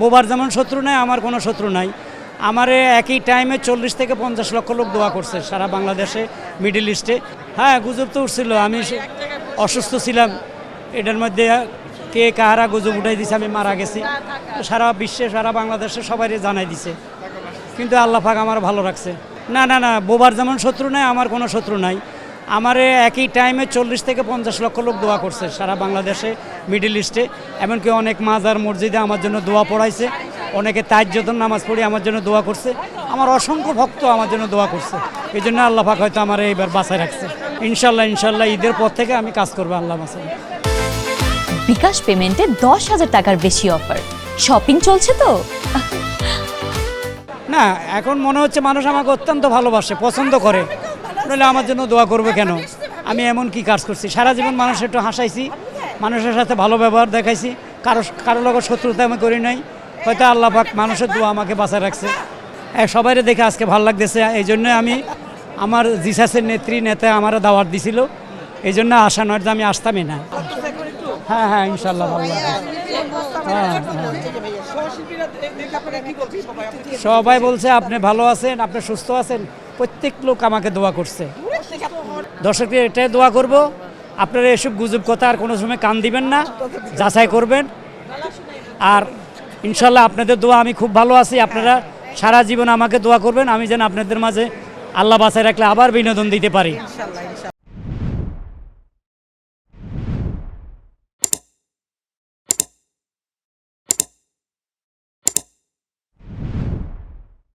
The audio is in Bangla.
বোবার যেমন শত্রু নাই, আমার কোনো শত্রু নাই। আমার একই টাইমে 40 থেকে 50 লক্ষ লোক দোয়া করছে সারা বাংলাদেশে, মিডল ইস্টে। হ্যাঁ, গুজব তো উঠছিল, আমি অসুস্থ ছিলাম, এটার মধ্যে কে কাহারা গুজব উঠাই দিছে আমি মারা গেছি। সারা বিশ্বে, সারা বাংলাদেশে সবাই জানাই দিছে, কিন্তু আল্লাহ পাক আমার ভালো রাখছে। না না না, বোবার যেমন শত্রু নাই, আমার কোনো শত্রু নাই। আমার একই টাইমে 40 থেকে 50 লক্ষ লোক দোয়া করছে সারা বাংলাদেশে, মিডল ইস্টে। এমনকি অনেক মাজার মসজিদে আমার জন্য দোয়া পড়াইছে, অনেকে তাজ্জুদের নামাজ পড়ে আমার জন্য দোয়া করছে, আমার অসংখ্য ভক্ত আমার জন্য দোয়া করছে। এই জন্য আল্লাহ পাক হয়তো আমার এইবার বাঁচায় রাখছে। ইনশাল্লাহ ইনশাল্লাহ ঈদের পর থেকে আমি কাজ করবো, আল্লাহ বাঁচাবে। বিকাশ পেমেন্টে 10,000 টাকার বেশি অফার, শপিং চলছে তো। না, এখন মনে হচ্ছে মানুষ আমাকে অত্যন্ত ভালোবাসে, পছন্দ করে, নইলে আমার জন্য দোয়া করবে কেন? আমি এমন কি কাজ করছি? সারা জীবন মানুষ একটু হাসাইছি, মানুষের সাথে ভালো ব্যবহার দেখাইছি, কারো লোকের শত্রুতা আমি করি নাই। হয়তো আল্লাহ পাক মানুষের দোয়া আমাকে বাঁচায় রাখছে। সবাইরে দেখে আজকে ভালো লাগতেছে, এই জন্য আমি আমার জিসাসের নেতা আমার দাওয়াত দিছিল, এই জন্য আসা নয় যে আমি আসতামই না। হ্যাঁ হ্যাঁ, ইনশাল্লাহ ভালো লাগে। সবাই বলছে আপনি ভালো আছেন, আপনি সুস্থ আছেন, প্রত্যেক লোক আমাকে দোয়া করছে। দর্শকদের এটাই দোয়া করব, আপনারা এসব গুজব কথা আর কোনো সময় কান দিবেন না, যাচাই করবেন। আর ইনশাল্লাহ আপনাদের দোয়া আমি খুব ভালো আছি, আপনারা সারা জীবন আমাকে দোয়া করবেন, আমি যেন আপনাদের মাঝে আল্লাহ বাঁচায় রাখলে আবার বিনোদন দিতে পারি।